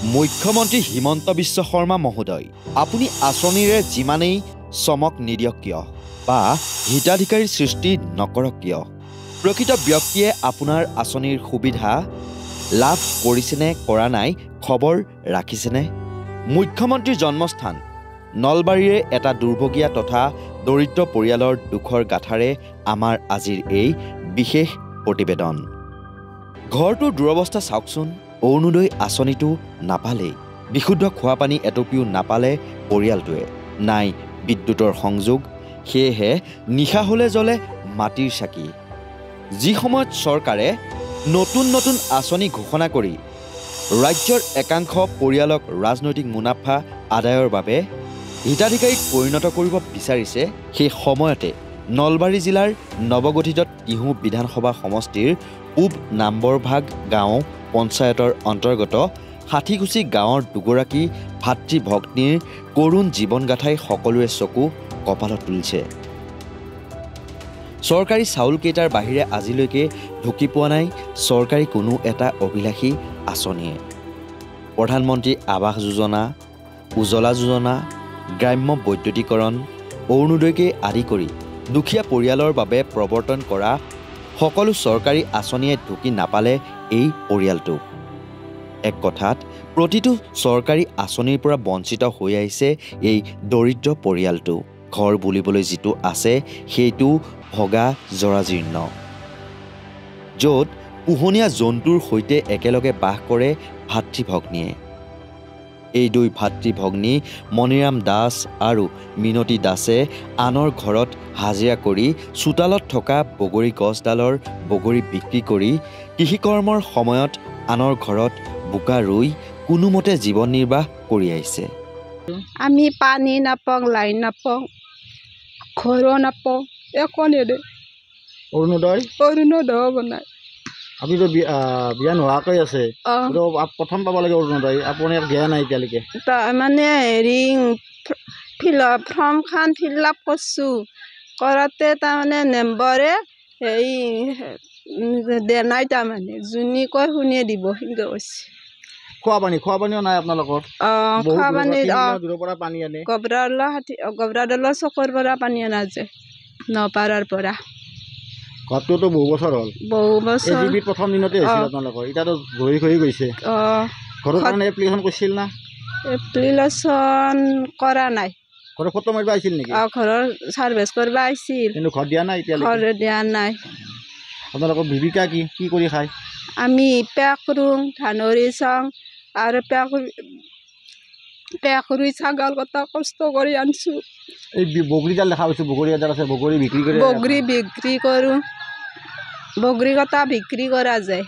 মুখ্যমন্ত্ৰী হিমন্ত বিশ্ব শৰ্মা মহোদয়, আপুনি আঁচনিৰে যিমানেই চমক নিদিয়ক কিয় বা হিতাধিকাৰী সৃষ্টি নকৰক কিয়, প্ৰকৃত ব্যক্তিয়ে আপোনাৰ আঁচনিৰ সুবিধা লাভ কৰিছেনে কৰা নাই খবৰ ৰাখিছেনে? মুখ্যমন্ত্ৰীৰ জন্মস্থান নলবাৰীৰে এটা দুৰ্ভগীয়া তথা দৰিদ্ৰ পৰিয়ালৰ দুখৰ গাথাৰে আমাৰ আজিৰ এই বিশেষ প্ৰতিবেদন। ঘৰটোৰ দুৰৱস্থা চাওকচোন। অৰুণোদয় আঁচনিটো নাপালেই, বিশুদ্ধ খোৱাপানী এটুপিও নাপালে পৰিয়ালটোৱে, নাই বিদ্যুতৰ সংযোগ, সেয়েহে নিশা হ'লে জ্বলে মাটিৰ চাকি। যি সময়ত চৰকাৰে নতুন নতুন আঁচনি ঘোষণা কৰি ৰাজ্যৰ একাংশ পৰিয়ালক ৰাজনৈতিক মুনাফা আদায়ৰ বাবে হিতাধিকাৰীক পৰিণত কৰিব বিচাৰিছে, সেই সময়তে নলবাৰী জিলাৰ নৱগঠিত টিহু বিধানসভা সমষ্টিৰ পূব নাম্বৰভাগ গাঁও পঞ্চায়তৰ অন্তৰ্গত ষাঠিকুচি গাঁৱৰ দুগৰাকী ভাতৃ ভগ্নীৰ কৰুণ জীৱনগাথাই সকলোৰে চকু কপালত তুলিছে। চৰকাৰী চাউলকেইটাৰ বাহিৰে আজিলৈকে ঢুকি পোৱা নাই চৰকাৰী কোনো এটা অভিলাষী আঁচনিয়ে। প্ৰধানমন্ত্ৰী আৱাস যোজনা, উজ্জ্বলা যোজনা, গ্ৰাম্য বৈদ্যুতিকৰণ, অৰুণোদয়কে আদি কৰি দুখীয়া পৰিয়ালৰ বাবে প্ৰৱৰ্তন কৰা সকলো চৰকাৰী আঁচনিয়ে ঢুকি নাপালে এই পৰিয়ালটো। এক কথাত প্ৰতিটো চৰকাৰী আঁচনিৰ পৰা বঞ্চিত হৈ আহিছে এই দৰিদ্ৰ পৰিয়ালটো। ঘৰ বুলিবলৈ যিটো আছে সেইটো ভগা জৰাজীৰ্ণ, য'ত পোহনীয়া জন্তুৰ সৈতে একেলগে বাস কৰে ভাতৃ ভগ্নীয়ে। এই দুই ভাতৃ ভগ্নী মণিৰাম দাস আৰু মিনতী দাসে আনৰ ঘৰত হাজিৰা কৰি চোতালত থকা বগৰী গছডালৰ বগৰী বিক্ৰী কৰি কৃষিকৰ্মৰ সময়ত আনৰ ঘৰত বোকা ৰুই কোনোমতে জীৱন নিৰ্বাহ কৰি আহিছে। আমি পানী নাপাওঁ, লাইন নাপাওঁ, ঘৰো নাপাওঁ, একো নেদে। অৰুণোদয় বনাই আপুনিতো বিয়া নোহোৱাকৈ আছে, প্ৰথম পাব লাগে অৰুণোদয়, আপুনি দিয়া নাই এতিয়ালৈকে। তাৰমানে হেৰি ফৰ্মখন ফিল আপ কৰিছোঁ, কৰাতে তাৰমানে মেম্বাৰে হেৰি দিয়া নাই, তাৰমানে যোনে কয় শুনিয়ে দিব সেনেকৈ কৈছে। খোৱাপানীও নাই আপোনালোকৰ? খোৱাপানী দূৰৰ পৰা পানী আনে, গবৰাদলৰ চকৰ পৰা পানী অনা যায়, নপাৰাৰ পৰা। ঘৰটোতো বহু বছৰ হ'ল, বহু বছৰ প্ৰথম দিনতে হৈছিল আপোনালোকৰ, এতিয়াতো ঘঁহি গৈছে। ঘৰৰ কাৰণে এপ্লিকেশ্যন কৰিছিল না? এপ্লিকেশ্যন কৰা নাই। ঘৰৰ ফটো মাৰিব আহিছিল নেকি? ঘৰৰ চাৰ্ভেচ কৰিব আহিছিল, কিন্তু ঘৰ দিয়া নাই এতিয়ালৈকে? ঘৰ দিয়া নাই। আপোনালোকৰ জীৱিকা কি কৰি খায়? আমি পেক ৰুং, ধানৰি চাওঁ আৰু পেক ৰুই ছাগল কটা কষ্ট কৰি আনিছোঁ। এই বগৰীডাল দেখা পাইছোঁ, বগৰী এডাল আছে, বগৰী বিক্ৰী কৰি বিক্ৰী কৰোঁ, বগৰী কটা বিক্ৰী কৰা যায়।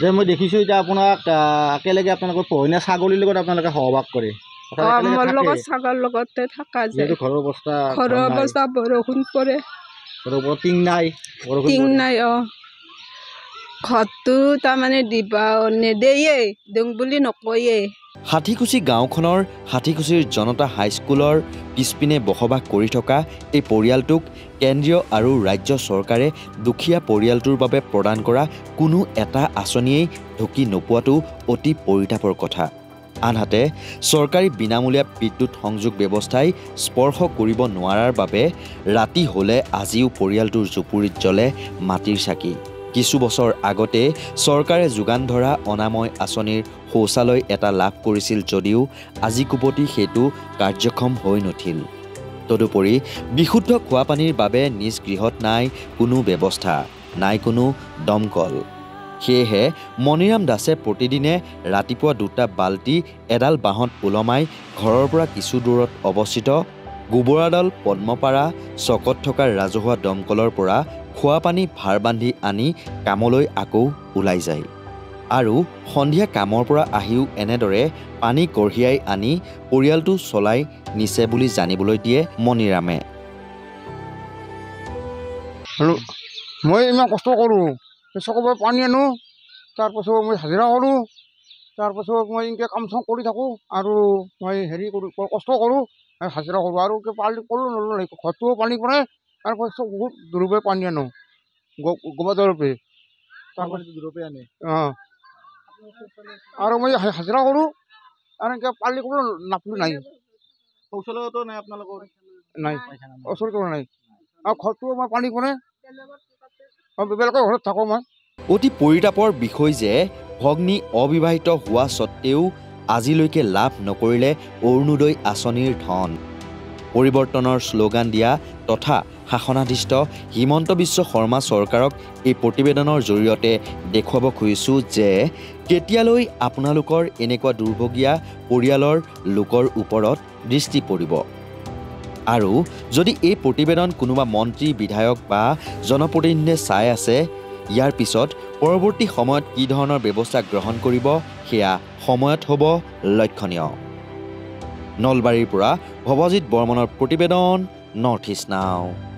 যে মই দেখিছোঁ এতিয়া আপোনাক একেলগে আপোনালোকৰ পোহনীয়া ছাগলীৰ লগত আপোনালোকে সহবাস কৰে। মোৰ লগত ছাগল লগতে থকা যায়। ঘৰৰ অৱস্থা বৰষুণ পৰে, টিং নাই। ঘৰটো তাৰমানে দিবা নেদেয়ে, দিওঁ বুলি নকয়ে। ষাঠিকুচি গাঁওখনৰ ষাঠিকুচিৰ জনতা হাইস্কুলৰ পিছপিনে বসবাস কৰি থকা এই পৰিয়ালটোক কেন্দ্ৰীয় আৰু ৰাজ্য চৰকাৰে দুখীয়া পৰিয়ালটোৰ বাবে প্ৰদান কৰা কোনো এটা আঁচনিয়েই ঢুকি নোপোৱাটো অতি পৰিতাপৰ কথা। আনহাতে চৰকাৰী বিনামূলীয়া বিদ্যুৎ সংযোগ ব্যৱস্থাই স্পৰ্শ কৰিব নোৱাৰাৰ বাবে ৰাতি হ'লে আজিও পৰিয়ালটোৰ জুপুৰিত জ্বলে মাটিৰ চাকি। কিছু বছৰ আগতে চৰকাৰে যোগান ধৰা অনাময় আঁচনিৰ শৌচালয় এটা লাভ কৰিছিল যদিও আজি কোপতি সেইটো কাৰ্যক্ষম হৈ নুঠিল। তদুপৰি বিশুদ্ধ খোৱাপানীৰ বাবে নিজ গৃহত নাই কোনো ব্যৱস্থা, নাই কোনো দমকল। সেয়েহে মণিৰাম দাসে প্ৰতিদিনে ৰাতিপুৱা 2টা বাল্টি এডাল বাঁহত ওলমাই ঘৰৰ পৰা কিছু দূৰত অৱস্থিত গোবৰাদল পদ্মপাৰা চকত থকা ৰাজহুৱা দমকলৰ পৰা খোৱাপানী ভাৰ বান্ধি আনি কামলৈ আকৌ ওলাই যায় আৰু সন্ধিয়া কামৰ পৰা আহিও এনেদৰে পানী কঢ়িয়াই আনি পৰিয়ালটো চলাই নিছে বুলি জানিবলৈ দিয়ে মণিৰামে। মই ইমান কষ্ট কৰোঁ, চকৰ পৰা পানী আনো, তাৰপাছত মই হাজিৰা কৰোঁ, তাৰপাছত মই এনেকৈ কাম চাম কৰি থাকোঁ আৰু মই হেৰি কৰোঁ, কষ্ট কৰোঁ, হাজিৰা কৰোঁ আৰু পানী ক'লোঁ নলোঁ, ঘৰটোও পানী পৰে, তাৰপাছত বহুত দূৰৰ পৰা পানী আনো, গোবৰাদলৰ পৰা। দূৰৰ পৰা আনে? আৰু মই হাজিৰা কৰোঁ আৰু এনেকৈ পালি কোনো নাপলো নাই শৌচালয়তো নাই আপোনালোকৰ নাই ওচৰত কৰা নাই আৰু ঘৰটো মই পানী কৰে বেলেগৰ ঘৰত থাকোঁ মই অতি পৰিতাপৰ বিষয় যে ভগ্নী অবিবাহিত হোৱা স্বত্তেও আজিলৈকে লাভ নকৰিলে অৰুণোদয় আঁচনিৰ ধন পৰিৱৰ্তনৰ শ্লোগান দিয়া তথা শাসনাধীষ্ঠ হিমন্ত বিশ্ব শৰ্মা চৰকাৰক এই প্ৰতিবেদনৰ জৰিয়তে দেখুৱাব খুজিছোঁ যে কেতিয়ালৈ আপোনালোকৰ এনেকুৱা দুৰ্ভগীয়া পৰিয়ালৰ লোকৰ ওপৰত দৃষ্টি পৰিব আৰু যদি এই প্ৰতিবেদন কোনোবা মন্ত্ৰী বিধায়ক বা জনপ্ৰতিনিধিয়ে চাই আছে ইয়াৰ পিছত পৰৱৰ্তী সময়ত কি ধৰণৰ ব্যৱস্থা গ্ৰহণ কৰিব সেয়া সময়ত হ'ব লক্ষণীয় নলবাৰীৰ পৰা ভৱজিৎ বৰ্মনৰ প্ৰতিবেদন নৰ্থ ইষ্ট নাও